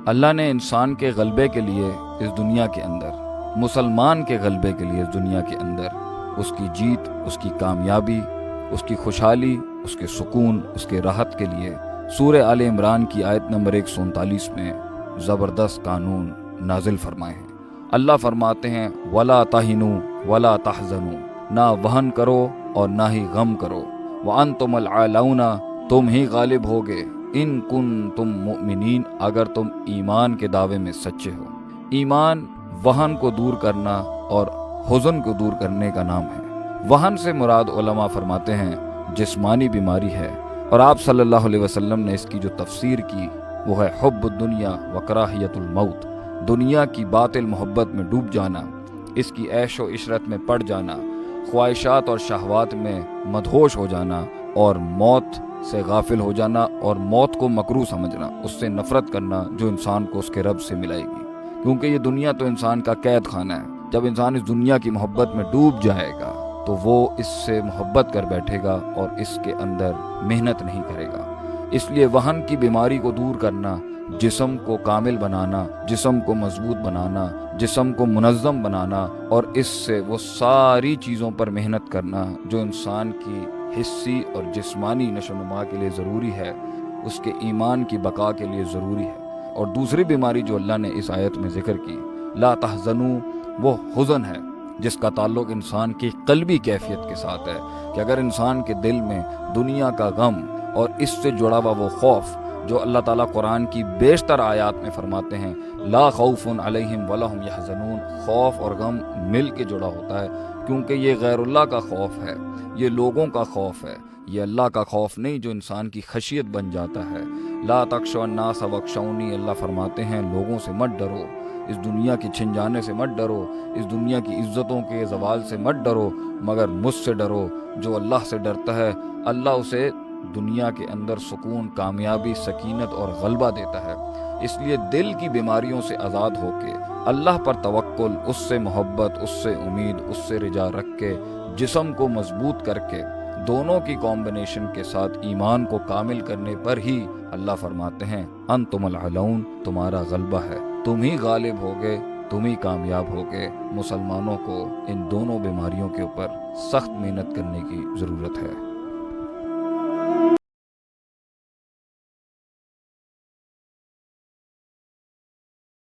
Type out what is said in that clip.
اللہ نے انسان کے غلبے کے لیے اس دنیا کے اندر، مسلمان کے غلبے کے لیے اس دنیا کے اندر، اس کی جیت، اس کی کامیابی، اس کی خوشحالی، اس کے سکون، اس کے راحت کے لیے سورہ آل عمران کی آیت نمبر 139 میں زبردست قانون نازل فرمائے ہیں۔ اللہ فرماتے ہیں وَلَا تَهِنُوا وَلَا تَحْزَنُوا، نہ وہن کرو اور نہ ہی غم کرو، وَأَنْتُمُ الْأَعْلَوْنَ، تم ہی غالب ہوگے، ان کنتم مؤمنین، اگر تم ایمان کے دعوے میں سچے ہو۔ ایمان وہن کو دور کرنا اور حزن کو دور کرنے کا نام ہے۔ وہن سے مراد علماء فرماتے ہیں جسمانی بیماری ہے، اور آپ صلی اللہ علیہ وسلم نے اس کی جو تفسیر کی وہ ہے حب الدنیا و کراہیت الموت، دنیا کی باطل محبت میں ڈوب جانا، اس کی عیش و عشرت میں پڑ جانا، خواہشات اور شہوات میں مدہوش ہو جانا، اور موت سے غافل ہو جانا، اور موت کو مکروہ سمجھنا، اس سے نفرت کرنا جو انسان کو اس کے رب سے ملائے گی، کیونکہ یہ دنیا تو انسان کا قید خانہ ہے۔ جب انسان اس دنیا کی محبت میں ڈوب جائے گا تو وہ اس سے محبت کر بیٹھے گا اور اس کے اندر محنت نہیں کرے گا۔ اس لیے وہن کی بیماری کو دور کرنا، جسم کو کامل بنانا، جسم کو مضبوط بنانا، جسم کو منظم بنانا، اور اس سے وہ ساری چیزوں پر محنت کرنا جو انسان کی حسی اور جسمانی نشو و نما کے لیے ضروری ہے، اس کے ایمان کی بقا کے لیے ضروری ہے۔ اور دوسری بیماری جو اللہ نے اس آیت میں ذکر کی، لا تحزنوا، وہ حزن ہے جس کا تعلق انسان کی قلبی کیفیت کے ساتھ ہے، کہ اگر انسان کے دل میں دنیا کا غم اور اس سے جڑا ہوا وہ خوف جو اللہ تعالیٰ قرآن کی بیشتر آیات میں فرماتے ہیں لا خوف علیہم ولا ہم یحزنون، خوف اور غم مل کے جڑا ہوتا ہے، کیونکہ یہ غیر اللہ کا خوف ہے، یہ لوگوں کا خوف ہے، یہ اللہ کا خوف نہیں جو انسان کی خشیت بن جاتا ہے۔ لا تخشوا الناس واخشونی، اللہ فرماتے ہیں لوگوں سے مت ڈرو، اس دنیا کی چھن جانے سے مت ڈرو، اس دنیا کی عزتوں کے زوال سے مت ڈرو، مگر مجھ سے ڈرو۔ جو اللہ سے ڈرتا ہے اللہ اسے دنیا کے اندر سکون، کامیابی، سکینت اور غلبہ دیتا ہے۔ اس لیے دل کی بیماریوں سے آزاد ہو کے اللہ پر توکل، اس سے محبت، اس سے امید، اس سے رجا رکھ کے جسم کو مضبوط کر کے دونوں کی کمبینیشن کے ساتھ ایمان کو کامل کرنے پر ہی اللہ فرماتے ہیں انتم العلون، تمہارا غلبہ ہے، تم ہی غالب ہوگے، تم ہی کامیاب ہوگے۔ مسلمانوں کو ان دونوں بیماریوں کے اوپر سخت محنت کرنے کی ضرورت ہے۔